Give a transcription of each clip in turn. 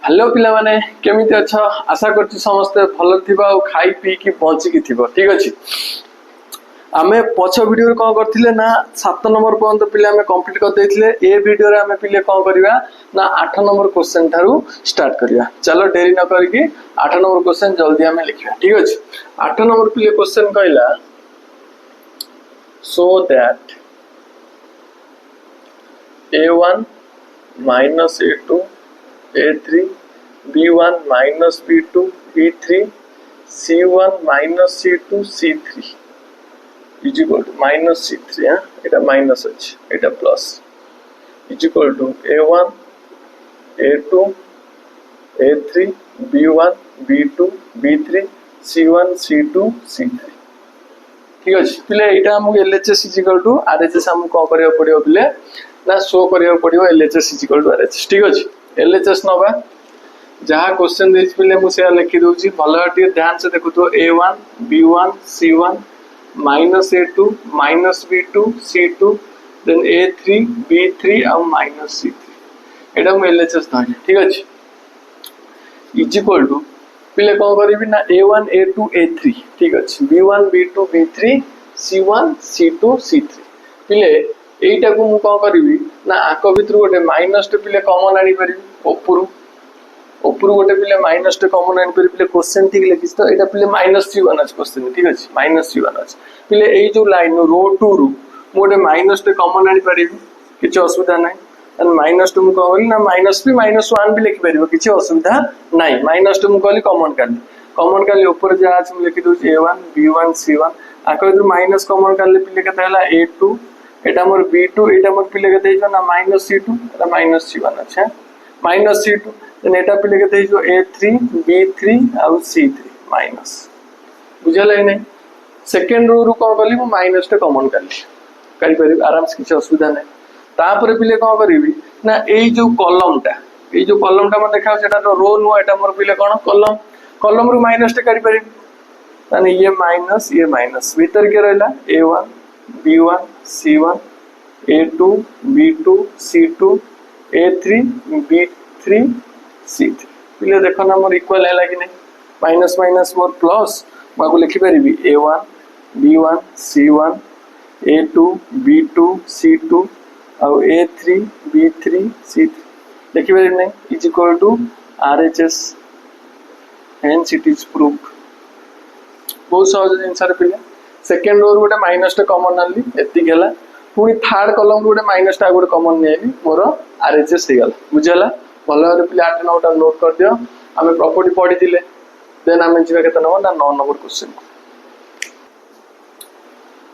Hello पिला माने केमिति अछ आशा करछि समस्त भल थिबा और खाई पी की बंची की थिबो ठीक अछि। आमे पछ वीडियो रे कोन करथिले ना 7 नंबर पर्यंत पिले आमे कंप्लीट कर देथिले। ए वीडियो रे आमे पिले कोन करिवा ना 8 नंबर क्वेश्चन थारु स्टार्ट करिवा। चलो देरी न करके 8 नंबर क्वेश्चन जल्दी आमे लिखिवा ठीक अछि। 8 नंबर पिले क्वेश्चन कहला so that a1 minus a2 a3 b1 minus b2 b3 c1 minus c2 c3 is equal to minus c3 এটা minus আছে এটা plus is equal to a1 a2 a3 b1 b2 b3 c1 c2 c3 ठीक अछि। पिले एटा हमु LHS is equal to RHS हमु को करियो पड़ियो पिले ना शो करियो पड़ियो LHS is equal to RHS ठीक अछि। LHS नबा जहाँ क्वेश्चन देछि पिले मु से लिखि दोछि भलटी ध्यान से देखु तो a1 b1 c1 minus a2 minus b2 c2 then a3 b3 और minus c3 एटा मु LHS धरि ठीक अछि। इज इक्वल टू पिले कोन करबी ना a1 a2 a3 ठीक अछि b1 b2 b3 c1 c2 c3 पिले एटा को मु कोन करबी ना आको भितर गोटे माइनस टे पिले कॉमन आनी परबी ऊपर गोटे पिले माइनस टे कॉमन आनी परबी पिले क्वेश्चन ठीक लिखिस तो एटा पिले माइनस c1 अछि क्वेश्चन ठीक अछि माइनस c1 अछि पिले एई जो लाइन रो 2 रु मु गोटे माइनस टे कॉमन आनी परबी किछ असुविधा नै एंड माइनस 2 मु कहली ना माइनस भी माइनस 1 भी लिखि परबो किछ असुविधा नै माइनस 2 मु कहली कॉमन काली ऊपर जा अछि मु लिखि दउ a1 b1 c1 आको जो माइनस कॉमन काली पिले केते हला a2 एटा मोर b2 एटा मोर पिले केते हिजो ना माइनस c2 एटा माइनस c1 अच्छा माइनस c2 देन एटा पिले केते हिजो a3 b3 और c3 माइनस बुझले नै सेकंड रो रु को कहली मु माइनस टे कॉमन काली करि परबी आराम से किछ असुविधा नै तापर पिले कोन करबी ना एई जो कॉलम टा म देखाउ सेटा तो रो नु एटा मोर पिले कोन कॉलम रु माइनस टे करि परबी ताने ये माइनस भीतर के रहला a1 b1 c1 a2 b2 c2 a3 b3 c3 पिले देखो ना मोर इक्वल हैला कि नै माइनस माइनस मोर प्लस माको लिखि परबी a1 b1 c1 a2 b2 c2 और a3 b3 c3 लिखि परबी नै is equal to RHS hence it is proved। बहुत सहज आंसर पिले सेकंड रो गोटे माइनस टे कॉमन आनली एति गेला पुनी थर्ड कॉलम गोटे माइनस टा गोटे कॉमन नेली मोर RHS हे गेला बुझला भलो रे पिले 8 9 टा नोट कर दियो हमें प्रॉपर्टी पढी दिले देन हमें जीवा केते नंबर ना 9 नंबर क्वेश्चन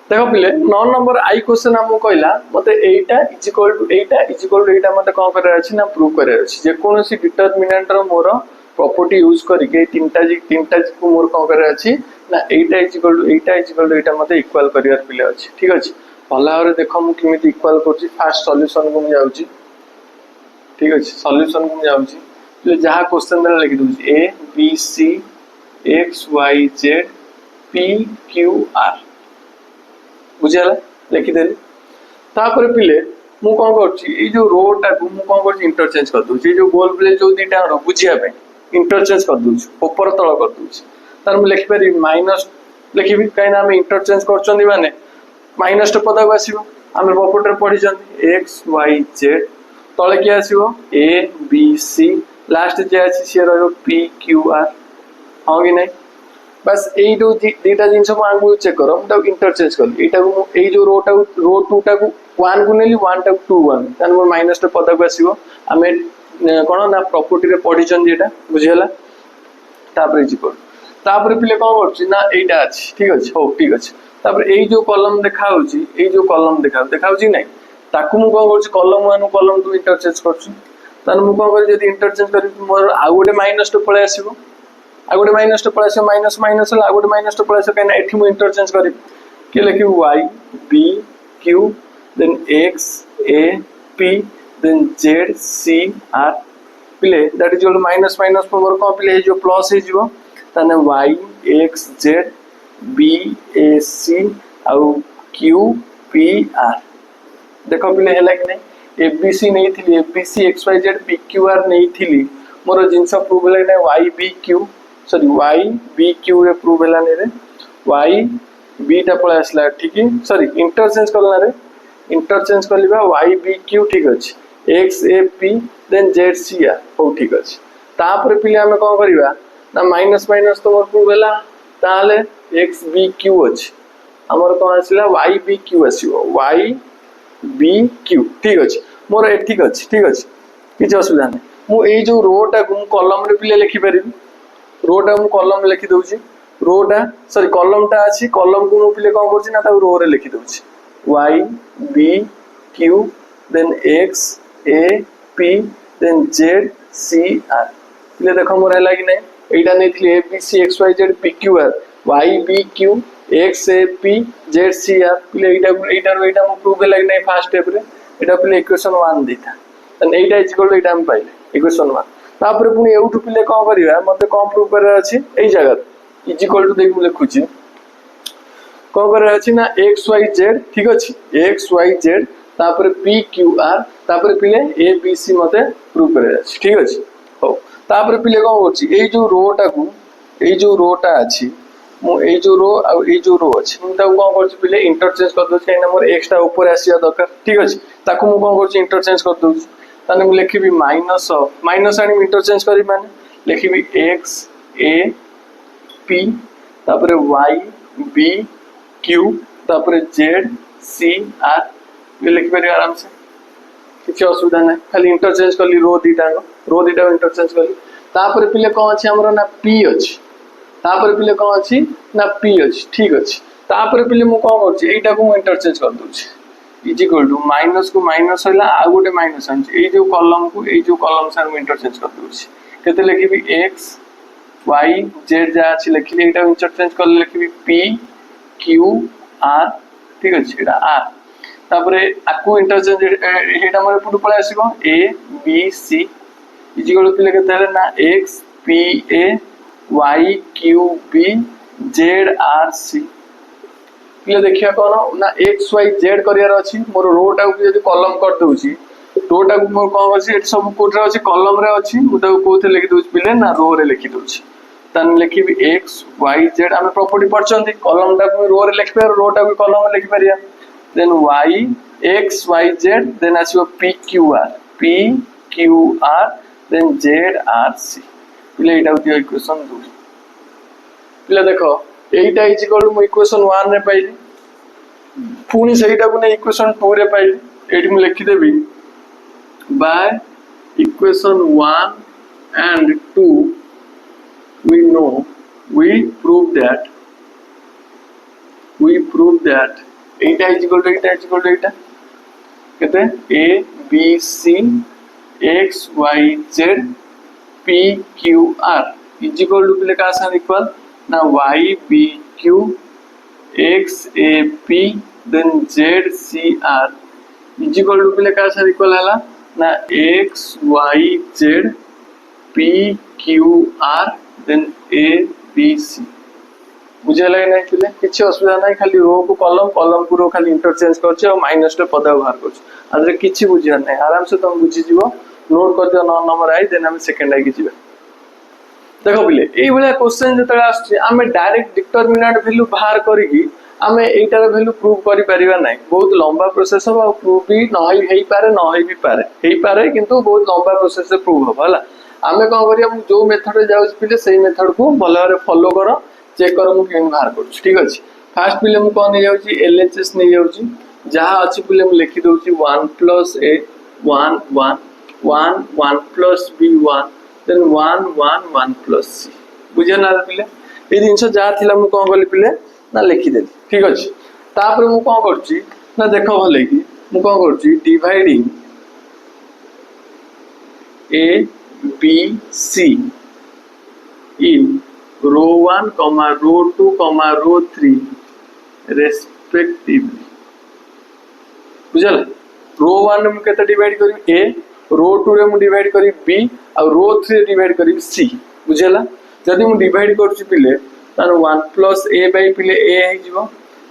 देखो पिले 9 नंबर आई क्वेश्चन हमु कहला मते एटा इज इक्वल टू एटा मते कोन करे अछि ना प्रूव करे अछि जे कोनोसी डिटरमिनेंट रो मोर प्रॉपर्टी यूज करके तीनटा को मोर कोन करे अछि ना एटा इज इक्वल टू एटा मते इक्वल करियर पिले अछि ठीक अछि। भला रे देखो मु किमिति इक्वल करछि फास्ट सॉल्यूशन को जाउछि ठीक अछि सॉल्यूशन को जाउछि ले जहा क्वेश्चन दे लिखि दोछि a b c x y z p q r बुझला लिखि देली तापर पिले मु कोन करछि ई जो रो टा को मु कोन करछि इंटरचेंज कर दोछि जो गोल प्ले जो दीटा रो बुझिया पे इंटरचेंज कर दोछि ऊपर तळ कर दोछि तार मु लिखि परि माइनस लिखिबी काइना हम इंटरचेंज करछन्दी माने माइनस टे पद को आसीबो हम प्रॉपर्टी रे पढि जंती x y z तळे के आसीबो a b c लास्ट जे आसी से रहयो p q r हां कि नै बस एई दो दीटा जिंस को आंगु चेक करो तो इंटरचेंज कर एटा को एई जो रो 2 टा को 1 को नेली 1 टा 2 1 तन मोर माइनस टे पद को आसीबो हमें कोन ना प्रॉपर्टी रे पढि जंती एटा बुझियला तापर जी कर तापर पिले कोन करछि ना एटा अछि ठीक अछि हो ठीक अछि तापर एई जो कॉलम देखाउछि एई जो कॉलम देखाउछि नै ताकू मु कोन करछि कॉलम 1 कॉलम 2 इंटरचेंज करछि तन मु कोन कर जदी इंटरचेंज करि मोर आ गोटे माइनस टे पळे आसीबो आ गोटे माइनस टे पळे आसीबो माइनस माइनस ला आ गोटे माइनस टे पळे आसीबो काना एठी मु इंटरचेंज करि के लिखि y b q then x a p then z c r पिले दैट इज माइनस माइनस मोर को पिले जो प्लस हे जिवो तने y x z b a c और q p r देखो पिले हला कि नै abc नहीं थिली abc xyz pqr नहीं थिली मोर जिनस प्रूव है ना Y B Q sorry Y B Q रे प्रूव है रे वाई बीटा पळा आसला ठीक है सॉरी इंटरचेंज करना रे इंटरचेंज करलिबा वाई बी क्यू ठीक अछि X A P then Z C R हो ठीक अछि तापर पिले हमें कोन करबा ना माइनस माइनस तो मोर प्रूव हैला ताले एक्स बी क्यू अछि हमर कोन आसला वाई बी क्यू आसीबो वाई बी क्यू ठीक अछि मोर ए ठीक अछि किछ असुविधा नै मु ए जो रोटा को कॉलम रे पिले लिखि परिबी रोटा मु कॉलम लिखि दउची रोटा सॉरी कॉलम टा अछि कॉलम को मु पिले कोन करछि ना ता रो रे लिखि दउची y b q then x a p then z c r पिले देखो मोर हैला कि नै एटा नै थी a b c x y z p q r y b q x a p z c r पिले एटा मु प्रूव हैला कि नै फर्स्ट स्टेप रे एटा पिले इक्वेशन 1 देता then Etah is equal to एटा हम पाइले इक्वेशन 1 तापर पुनी एउठु पिले कोन करिवा मते कोन प्रूव करे अछि एई जगह इज इक्वल टू देखि मु लिखुची कोन करे अछि ना x y z ठीक अछि x y z तापर p q r तापर पिले a b c मते प्रूव करे अछि ठीक अछि हो तापर पिले कोन करछि एई जो रोटा अछि मु एई जो रो आ एई जो रो अछि मु ता कोन करछि पिले इंटरचेंज कर दउ छै नंबर x टा ऊपर आसीया दरकार ठीक अछि ताकू मु कोन करछि इंटरचेंज कर दउ ताने मु लिखिबी माइनस ऑफ माइनस आनी इंटरचेंज करी माने लिखिबी x a p तापर y b q तापर z c r ये लिख पारे आराम से किछ असुविधा नै खाली इंटरचेंज करली रो दीटा इंटरचेंज करली तापर पिले कोन अछि हमरो ना p अछि तापर पिले कोन अछि ना p अछि ठीक अछि तापर पिले मु कोन करछि एटा को इंटरचेंज कर दउ छी इज इक्वल टू माइनस को माइनस होला आ गोटे माइनस अछि ए जो कॉलम से हम इंटरचेंज कर दउ छी केते लिखिबी x y z जा अछि लिखली एटा इंटरचेंज कर लिखिबी p q r ठीक अछि एटा r तापर आकु इंटरचेंज एटा हमर पुट पळे आसीबो a b c is equal to केते है ना x p a y q b z r c पिले देखिया कोन ना x y z करियार अछि मोर रो टा को यदि कॉलम कर दउची रो टा को मोर कोन अछि एट सब कोड रे अछि कॉलम रे अछि मु ता कोथे लिखि दउची पिले ना रो रे लिखि दउची तन लिखिबी x y z आमे प्रॉपर्टी पढचंती कॉलम टा को रो रे लिखि पर रो टा को कॉलम में लिखि परिया then y x y z then आसीबो p q r then z r c पिले एटा होती इक्वेशन 2 पिले देखो एटा इज इक्वल टू इक्वेशन 1 रे पाइली पुनी सेटा को ने इक्वेशन 2 रे पाइली एटी मु लिखि देबी by equation 1 and 2 we prove that eta is equal to eta कहते a b c x y z p q r is equal to पिले का सान इक्वल ना y b q x a p then z c r is equal to पिले का सान equal हला ना x y z p q r then a b c बुझे लगे नहीं पिले किछ असुविधा नहीं खाली रो को कॉलम को रो खाली इंटरचेंज करछ और माइनस टे पदा बाहर करछ आदरे किछ बुझिया नहीं आराम से तुम बुझी जीवो नोट कर दियो 9 नंबर आई देन हम सेकंड आई की जीवा देखो पिले एई भले क्वेश्चन जतले आछी हमें डायरेक्ट डिटरमिनेंट वैल्यू बाहर करिकी हमें एटार वैल्यू प्रूव करि परिबा नहीं बहुत लंबा प्रोसेस हो प्रूव भी नहीं हेई पारे किंतु बहुत लंबा प्रोसेस से प्रूव हो हला हमें कोन करिया जो मेथड रे जाउ पिले सेही मेथड को भलो रे फॉलो करो चेक करो मु केन बाहर करू ठीक अछि फर्स्ट पिले मु कोन नै जाउची एलएचएस नै जाउची जहा अछि पिले मु लिखि दउची 1 + a 1 1 1 1 + b 1 देन 1 1 1 + c बुझे ना पिले ए दिनस जहा थिला मु कोन कली पिले ना लिखि देली ठीक अछि तापर मु कोन करची ना देखो भले कि मु कोन करची dividing a b c in row 1 comma row 2 comma row 3 respectively बुझल रो 1 में केते डिवाइड करी a रो 2 रे मु डिवाइड करी b और रो 3 रे डिवाइड करी c बुझला जदी मु डिवाइड करछि पिले तार 1 + a बाय पिले a हे जिवो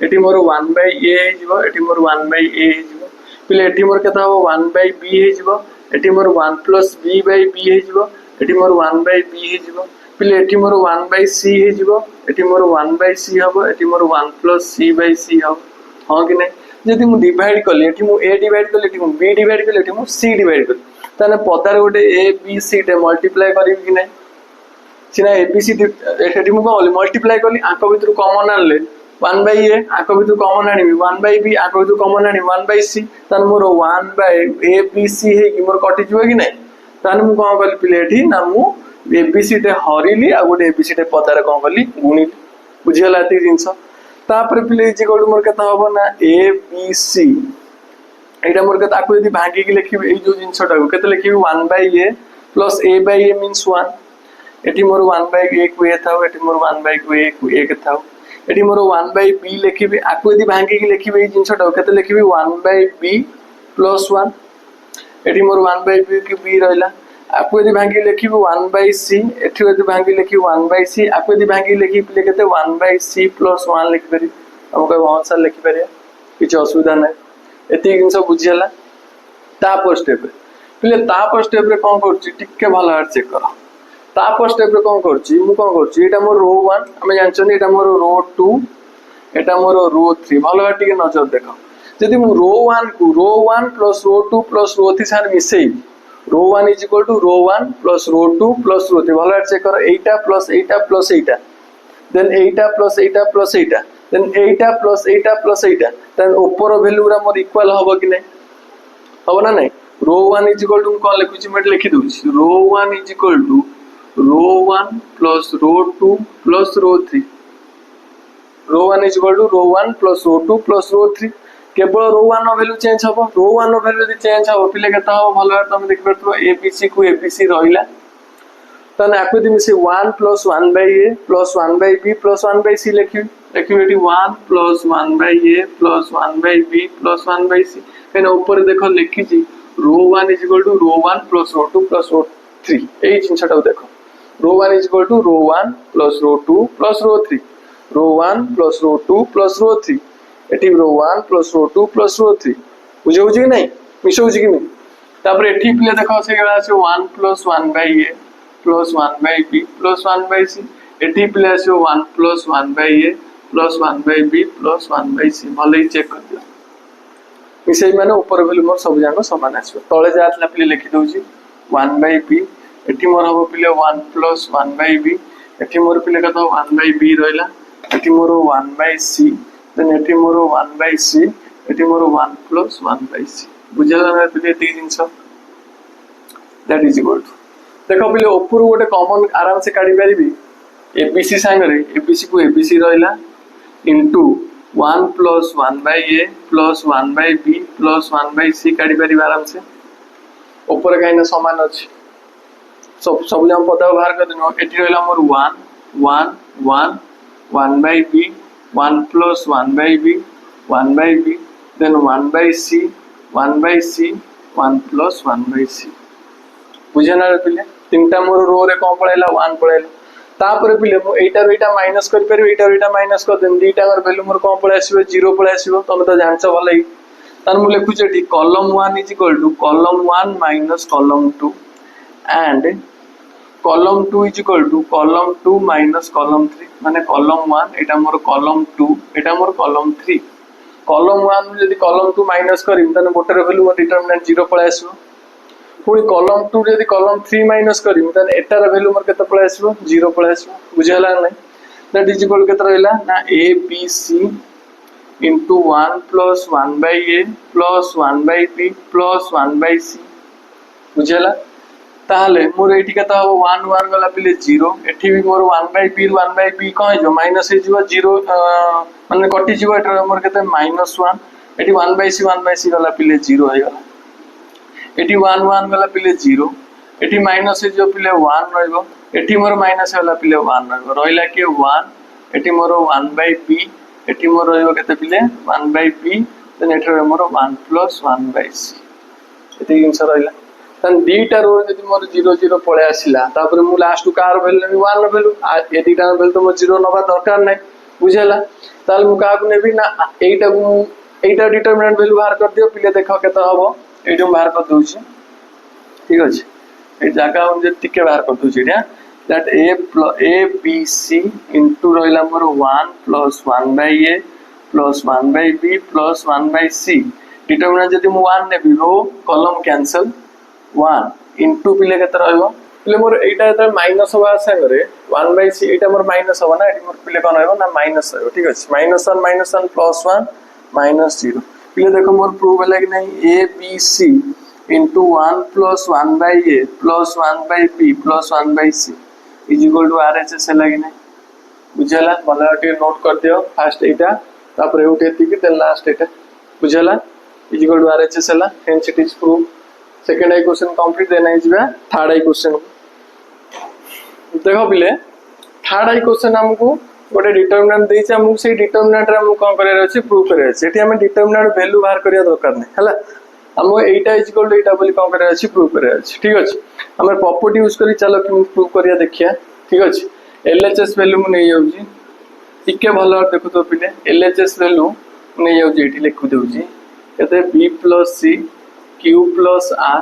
एटी मोर 1 बाय a हे जिवो एटी मोर 1 बाय a हे जिवो पिले एटी मोर केता हो 1 बाय b हे जिवो एटी मोर 1 + b बाय b हे जिवो एटी मोर 1/b हे जिवो पिले एटी मोर 1/c हे जिवो एटी मोर 1/c हबो एटी मोर 1 + c/c हबो हां कि नै जदि मु डिवाइड कले एटी मु a डिवाइड कले एटी मु b डिवाइड कले एटी मु c डिवाइड कले ताने पदार गोटे a b c टे मल्टीप्लाई करिवि कि नै सिना a b c एटी मु कोन मल्टीप्लाई कली आंक भितर कॉमन आनले 1/a आंक भितर कॉमन आनी 1/b आंक भितर कॉमन आनी 1/c ताने मोर 1/abc हे कि मोर कटि जिवो कि नै ताने मु कोन कली पिले एटी ना मु abc टे हरिली आ गोटे abc टे पदार कोन कली गुणी बुझियला एती जिंस तापर पिले इज इक्वल टू मोर केता होबो ना abc एटा मोर केता आकु यदि भांगी कि लिखिबे ए जो जिंसटा को केते लिखिबे 1/a प्लस a/a मींस 1 एटी मोर 1/a को ए थाओ एटी मोर 1/a को a के थाओ एटी मोर 1/b लिखिबे आकु यदि भांगी कि लिखिबे ए जिंसटा को केते लिखिबे 1/b प्लस 1 एटी मोर 1/b की b रहला आपको यदि भांगी लिखिबे 1/c एठी यदि भांगी लिखिबे 1/c आपको यदि भांगी लिखिबे केते 1/c + 1 लिखि परि हमको वहां से लिखि परि किछ असुविधा नै एती जिंस बुझियला तापर स्टेप पिले तापर स्टेप रे कोन करछि टिके भला हार चेक करो तापर स्टेप रे कोन करछि मु कोन करछि एटा मोर रो 1 हम जानछन एटा मोर रो 2 एटा मोर रो 3 भला हार टिके नजर देखो यदि मु रो 1 को रो 1 + रो 2 + रो 3 सार मिसेई रो 1 is equal to row 1 + row 2 + row 3 भला हार चेक करो 8 + 8 + 8 देन 8 + 8 + 8 देन 8 + 8 + 8 देन ऊपर वैल्यू रा मोर इक्वल होबो कि नै होबो ना नै रो 1 इज इक्वल टू कोन लिखुछि मत लिखि दोछि row 1 is equal to row 1 + row 2 + row 3 row 1 is equal to row 1 + row 2 + row 3 केवल रो 1 नो वैल्यू चेंज होबो रो 1 नो वैल्यू यदि चेंज होबो पिले केता हो भलो तुम देख परतो abc को abc रहिला तने आकु दि मिसे 1 + 1/a + 1/b + 1/c लिखि लिखिबेटी 1 + 1/a + 1/b + 1/c एन ऊपर देखो लिखि छी row 1 is equal to row 1 + row 2 + row 3 एई जिंसटा देखो row 1 is equal to row 1 + row 2 + row 3 row 1 + row 2 + row 3 एटी रो 1 + रो 2 + रो 3 बुझौ छी नै मिसौ छी कि नै तापर एठी पिले देखो से गेला से 1 + 1/a + 1/b + 1/c एठी पिले आसे 1 + 1/a + 1/b + 1/c भले चेक कर दियो मिसै माने ऊपर वैल्यू मोर सब जाको समान आसबो तळे जातला पिले लिखि दोछि 1/b एठी मोर हो पिले 1 + 1/b एठी मोर पिले कतो 1/b रहला एठी मोर 1/c देन एठी मोर 1/c एठी मोर 1 + 1/c बुझला ना पिले ती जिंस दैट इज इक्वल टू देखो पिले ऊपर गोटे कॉमन आराम से काढी परिबी abc संग रे abc को abc रहला इनटू 1 + 1/a + 1/b + 1/c काढी परिबी आराम से ऊपर काइना समान अछि सब सब हम पता बाहर कर देनो एठी रहला मोर 1 1 1 1/b 1 + 1/b 1/b then 1/c 1/c 1 + 1/c बुझना पिले तीनटा मोर रो रे कोन पळैला 1 पळैला तापर पिले मु एटा रो एटा माइनस कर परबे एटा रो एटा माइनस कर देन दीटा कर वैल्यू मोर कोन पळै आसीबो 0 पळै आसीबो तमे तो जानछो भलै तान मु लिखु जेठी column 1 is equal to column 1 - column 2 and column 2 is equal to column 2 - column 3 माने कॉलम 1 एटा मोर कॉलम 2 एटा मोर कॉलम 3 कॉलम 1 यदि कॉलम 2 माइनस करिम तने गोटे रो वैल्यू मोर डिटरमिनेंट 0 पळै आसीबो पुणी कॉलम 2 यदि कॉलम 3 माइनस करिम तने एटार वैल्यू मोर केते पळै आसीबो 0 पळै आसीबो बुझियला नै दैट इज इक्वल केते रहला ना abc into 1 + 1/a + 1/b + 1/c बुझियला ताहले मोर एठी केता हो 1 1 गला पिले 0 एठी भी मोर 1/b 1/b कहि जो माइनस हे जिवो 0 माने कटि जिवो एटा मोर केते -1 एठी 1/c 1/c गला पिले 0 हे गला एठी 1 1 गला पिले 0 एठी माइनस हे जो पिले 1 रहइबो एठी मोर माइनस होला पिले 1 रहइबो रहिला के 1 एठी मोर 1/b एठी मोर रहइबो केते पिले 1/b देन एठी मोर 1 + 1/c एठी जिंस रहिला तन दीटा रो यदि मोर 0 0 पळे आसिला तापर मु लास्ट कार वैल्यू 1 वैल्यू ए दीटा वैल्यू तो मोर 0 नबा दरकार नै बुझेला ताल मु का को नेबी ना एटा को एटा डिटरमिनेंट वैल्यू बाहर कर दियो पिले देखो केते हबो एटू बाहर कर दोछि ठीक अछि ये जगह मुझे टिके बाहर कर दूची एटा that a b c into रहला मोर 1 plus 1 by a plus 1 by b plus 1 by c determinant जदि मु 1 नेबी रो कॉलम कैंसल 1 इनटू पिले केते रहइबो पिले मोर एटा एता माइनस होबा संगे 1 by c Etah more minus होबा ना एटी मोर पिले कोन रहइबो ना माइनस रहइबो ठीक अछि -1 प्लस 1 -0 पिले देखो मोर प्रूव होला कि नहीं a b c into 1 plus 1 by a plus 1 by b plus 1 by c is equal to RHS है लगी नहीं बुझला भला टे नोट कर दियो फर्स्ट एटा तापर उठे थी देन लास्ट एटा बुझला is equal to RHS है hence it is proved second I question complete देना है जिबा थर्ड आई क्वेश्चन देखो पिले थर्ड आई क्वेश्चन हमको गोटे डिटरमिनेंट देछि हमको से डिटरमिनेंट रे हम कोन करे अछि प्रूव करे अछि एठी हम डिटरमिनेंट वैल्यू बाहर करिया दरकार नै हला हम एटा इज इक्वल टू एटा बोली कोन करे अछि प्रूव करे अछि ठीक अछि हम प्रॉपर्टी यूज करी चलो कि प्रूव करिया देखिया ठीक अछि एलएचएस वैल्यू mu नै जाउजी टिके भलो देखु तो पिले एलएचएस वैल्यू नै जाउजी एठी लिखु देउजी कते b + c q + r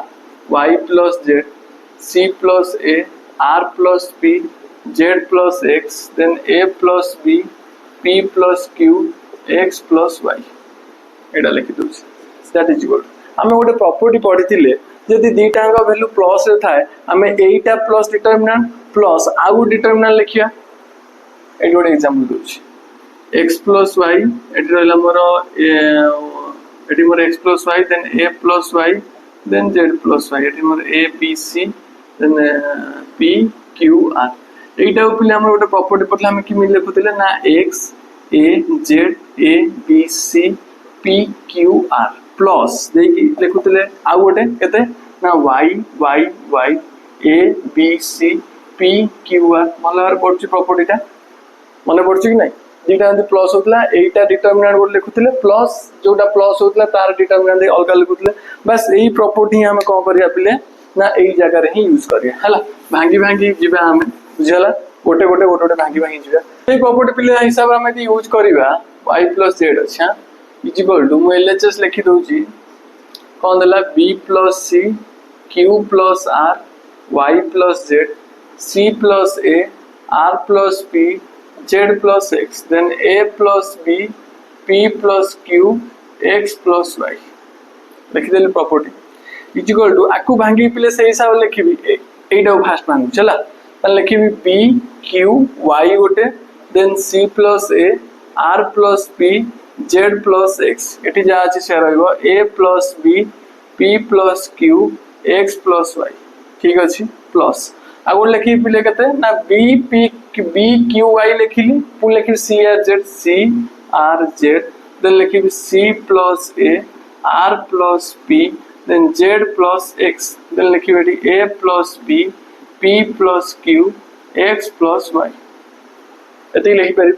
y + z c + a r + p z + x then a + b p + q x + y एटा लिखि दोछि दैट इज इक्वल हमें गोटे प्रॉपर्टी पढ़ी थिले जदि दीटांग वैल्यू प्लस रे थाए हमें एटा प्लस डिटरमिनेंट प्लस आउ डिटरमिनेंट लिखिया एटी गोटे एग्जांपल दोछि x + y एटी रहला मोर एटी मोर x + y then a + y then z + y एटी मोर a b c then p q r एटा उपले हमर गोटे प्रॉपर्टी पढ़ला हम कि मिल लिखुतिले ना x a z a b c p q r plus देखि लिखुतिले आ गोटे केते ना y y y a b c p q r Malhar पड़छि प्रॉपर्टीटा मने पड़छि कि नै जेटा अंत प्लस होतला एटा डिटरमिनेंट गोटे लिखुतिले प्लस जोटा प्लस होतला तार डिटरमिनेंट अलग लिखुतिले बस एही प्रॉपर्टी हम कोन करिया पिले ना एही जगह रे ही यूज करिया हला भांगी भांगी जिबा हम बुझला गोटे गोटे गोटे गोटे भांगी भांगी जिबा एही प्रॉपर्टी पिले हिसाब हम यदि यूज करिबा y + z अच्छा इज इक्वल टू मु एलएचएस लिखि दोछि कोन देला b + c q + r y + z c + a r + p z + x then a + b p + q x + y लिखि देले प्रॉपर्टी इज इक्वल टू आकु भांगी पिले से हिसाब लिखिबी एटा फास्ट भांगु चला त लिखिबी b q y गोटे then c + a r + p z + x एटी जा अछि से रहइबो a + b p + q x + y ठीक अछि प्लस आ गोटे लिखि पिले कते ना b q y लिखिली पुन लिखि c r z देन लिखि c + a r + p then z + x then लिखि बेटी a + b p + q x + y एते लिखि परि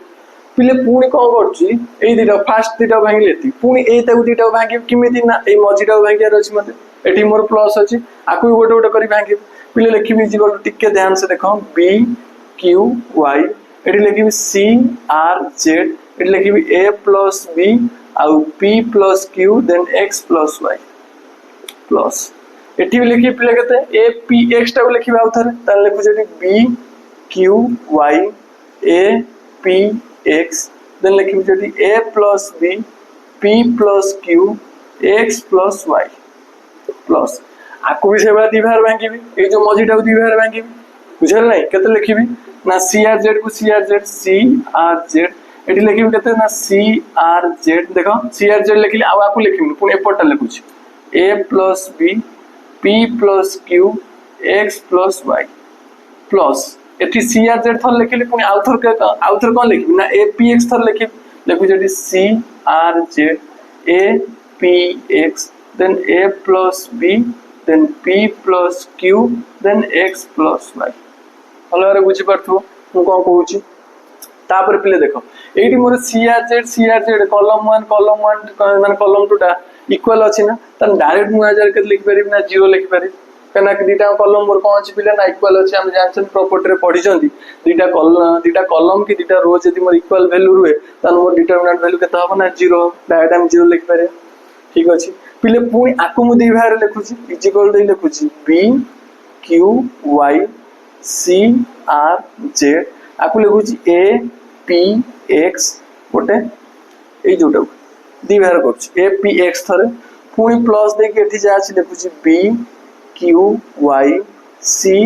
पिले पुनी कोन करछि एई दिटा फास्ट दिटा भांगी लेती पुनी एई ताकू दिटा भांगी किमिति ना एई मजिटा भांगी अछि मते एठी मोर प्लस अछि आकु गोटे गोटे करी भांगी पिले लिखिबी इज इक्वल टू टिके ध्यान से देखो b q y एठी लिखिबी c r z एठी लिखिबी a + b आउ p + q then x + y plus एठी लिखि पिले कते a p x टा लिखिबा आउथरे त लिखु जेटी b q y a p x then लिखिबी जेटी a + b p + q x + y plus आकु भी सेबा दिभार भांगीबी ए जो मजिटा दिभार भांगीबी बुझल नै केते लिखिबी ना c r z को c r z एठी लिखिबी केते ना c r z देखो c r z लिखिली आ आकु लिखिबी पुनी एपटा लिखुछि a + b p + q x + y plus एठी c r z थर लिखिली पुनी आउथर कोन लिखिबी ना a p x थर लिखु jetty c r z a p x then a + b then p + q then x + y hello रे बुझी परथु मु कोन कहूची तापर पिले देखो एठी मोर c r z कॉलम 1 माने कॉलम 2 टा इक्वल अछि ना त डायरेक्ट मु हजार के लिख परिबी ना 0 लिख परिबी कना कि दीटा कॉलम मोर कोन अछि पिले ना इक्वल अछि हम जानछन प्रॉपर्टी रे पढी जंदी दीटा कॉलम की दीटा रो यदि मोर इक्वल वैल्यू रुए त मोर डिटरमिनेंट वैल्यू केता हो ना 0 डायरेक्ट हम 0 लिख पारे ठीक अछि पिले पुनी आकु मु दी भार लिखुची इज इक्वल टू लिखुची b q y c are z आपको लिखुची ए पी एक्स गोटे ये जोटा दी बाहर कर ए पी एक्स थे पुणी प्लस देखिए एठी जा अछि लिखुची b q y c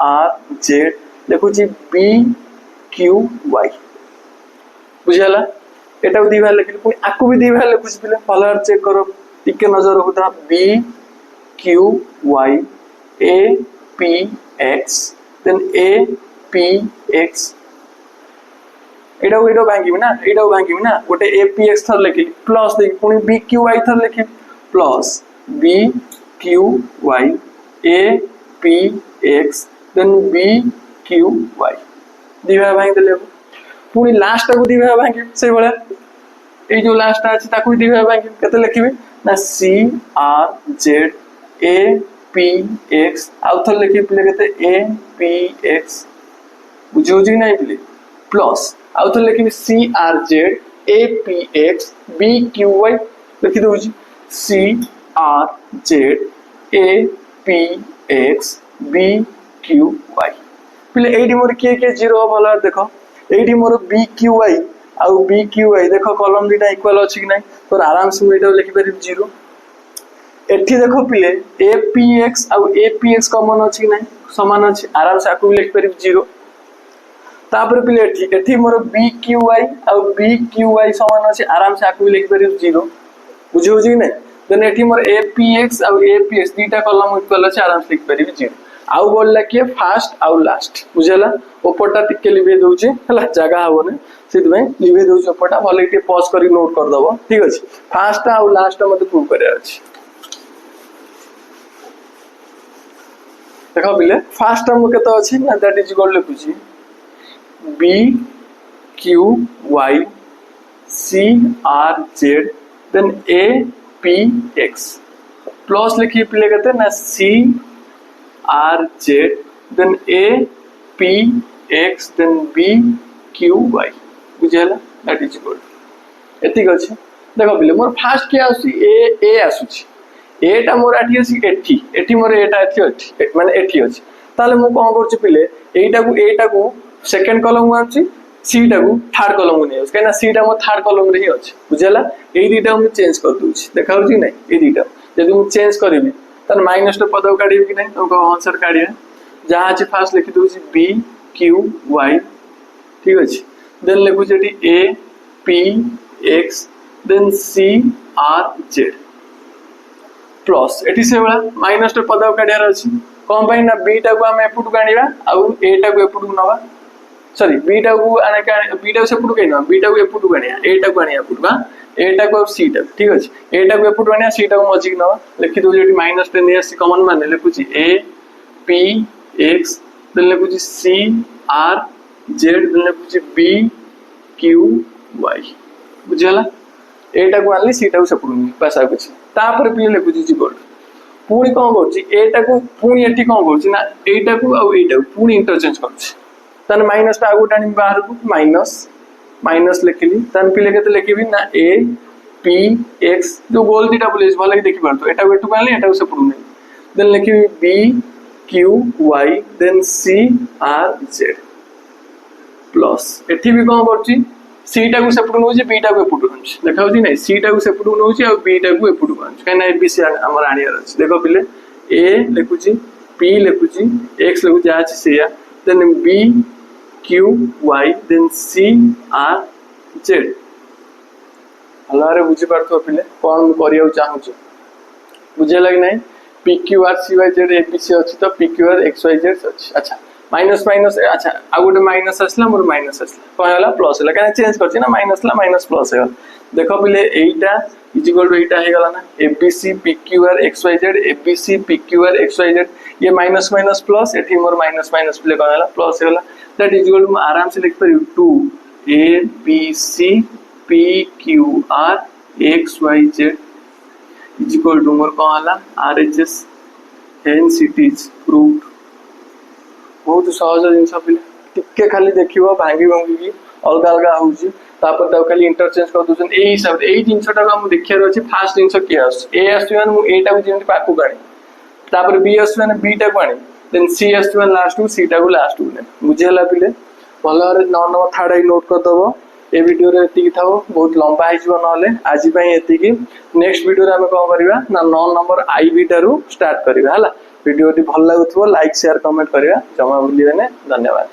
are z लिखुची बी क्यू वाई बुझाला एटा दी बाहर लिखली पुणी आकु भी दी बाहर लिखुची पिले भल चेक करो टिके नजर रखुता b q y a P x then a P x एटा भांगी ना एटा भांगी ना गोटे ए पी एक्स थर लिखली प्लस देखी पुणी बी क्यू वाई थर लिखी plus b q y a P x then b q y दी भाग भांगी देले पुणी लास्ट को दी भाग भांगी से भले ए जो लास्ट अछि ताकू दी भाग भांगी केते लिखिबे ना C R Z A P x आउ थर लिखि पिले केते ए पी एक्स बुझो जी नहीं पिले प्लस आउ थर लिखि c are Z A P x b q y लिखि दउ जी c are Z A P x b q y पिले एडी मोर के जीरो भला देखो एडी मोर बी क्यू वाई आउ बी क्यू वाई देखो कॉलम दीटा इक्वल अछि कि नहीं तो आराम से एटा लिखि परिब जीरो एठी देखो पिले ए पी एक्स आउ ए पी एक्स कॉमन अछि कि नहीं समान अछि आराम से आकु लिखि परिब जीरो तापर पिले एठी मोर बी क्यू वाई आउ बी क्यू वाई समान अछि आराम से आकु लिखि परिब जीरो बुझियो जी नहीं देन एठी मोर ए पी एक्स आउ ए पी एक्स दीटा कॉलम इक्वल अछि आराम से लिखि परिब जीरो आउ बोलला कि फास्ट आउ लास्ट बुझला ऊपरटा टिके लिबे दउची हला जगह होने सिद में लिबे दउची ऊपरटा भले के पॉज करी नोट कर दबो ठीक अछि फास्ट आउ लास्ट मते प्रूव करे अछि देखो बिले फास्ट टर्म केते अछि ना दैट इज इक्वल लिखुची b q y c are z then a P x plus लिखि पिले केते ना C R z then a P x then b q y बुझेला दैट इज इक्वल एतिक अछि देखो बिले मोर फास्ट के आसी ए आसुची एटा मोर आठी अछि एठी मोर एटा एठी माने एठी अछि ताले मु कोन करछि पिले एटा को सेकंड कॉलम में अछि सी टा को थर्ड कॉलम में अछि केना सी टा मो थर्ड कॉलम रे ही अछि बुझेला एई दीटा हम चेंज कर दूछि देखाउ छी नै एई दीटा यदि मु चेंज करबी तन माइनस टा पद काढिबे कि नै तो आंसर काढिया जहां अछि फास्ट लिखि दूछि बी क्यू वाई ठीक अछि देन लिखु जेटी A P x then C R Z plus एटी से वाला माइनस टा पद काढियार अछि कोन पई ना बी टा को हम एपुट काढिबा आ ए टा को एपुट नबा सॉरी बी टा को आने का बी टा से एपुट कइना बी टा को एपुट काढिया ए टा को आनिया एपुट बा ए टा को सी टा ठीक अछि ए टा को एपुट आनिया सी टा को मजिक नबा लिखि दउ जेटी माइनस टा ने सी कॉमन माने लिखुची ए पी एक्स देन लिखुची सी आर जेड देन लिखुची बी क्यू वाई बुझला एटा को आनली सी टा को सेपुट पासा कुछ तापर पी लिखुची जी गोल्ड पुणी कोन करछि एटा को पुणी एठी कोन करछि ना एटा को आ एटा को पुणी इंटरचेंज करछि तन माइनस टा आगु टाणी बाहर को माइनस लिखली तन पी लेके लिखिबी ना ए पी एक्स जो गोल दीटा बोलेस भले देखि परतो एटा को एटु कानली एटा को सेपुट नै देन लिखिबी b q y then C R Z plus एठी भी कोन करछि सी टा को सेपुट नउछि बी टा को एपुट नउछि देखाउ छी नै सी टा को सेपुट नउछि आ बी टा को एपुट नउछि काना ए बी सी हमर आनियर अछि देखो पिले ए लिखुछि पी लिखुछि एक्स लिखुछि आ अछि सेया then b q y then C R z हलारे बुझि पारथो पिले कोन करियौ चाहू छी बुझे लाग नै P Q R C Y Z A B C अछि तो P Q R x Y Z अछि अच्छा माइनस माइनस अच्छा आ गोटे माइनस आसला मोर माइनस आसला कोन होला प्लस होला काना चेंज करछि ना माइनस ला माइनस प्लस हेगल देखो पिले एटा इज इक्वल टू एटा हेगला ना a B c p Q R x Y Z A B c p Q R x Y z ये माइनस माइनस प्लस एठी मोर माइनस माइनस पिले कोन होला प्लस हेगला दैट इज इक्वल टू आराम से लिख परियो 2 a B c p Q R x Y z is equal to मोर कोन होला R H S hence it is proved बहुत सहज जिनस पिले टिके खाली देखिबो भांगी भांगी की अलग अलग होउची तापर ताऊ खाली इंटरचेंज कर दोछन एही हिसाब रे एही जिनसटा हम देखियार अछि फास्ट जिनस की आस ए आस माने मु ए टा जेंति पाकु गाणी तापर बी आस माने बी टा गाणी देन CS वन लास्ट को C टा को लास्ट को ने बुझेला पिले भल भाବରେ 9 नंबर थर्ड आई नोट कर दबो ए वीडियो रे एतिकी थाओ बहुत लंबा आइ जीव नले आज पई एतिकी नेक्स्ट वीडियो रे हम कोन करबा ना 9 नंबर IB टारू स्टार्ट करबा हला वीडियो टी भल लागुथबो लाइक शेयर कमेंट करबा जमा भूलिबे ने धन्यवाद।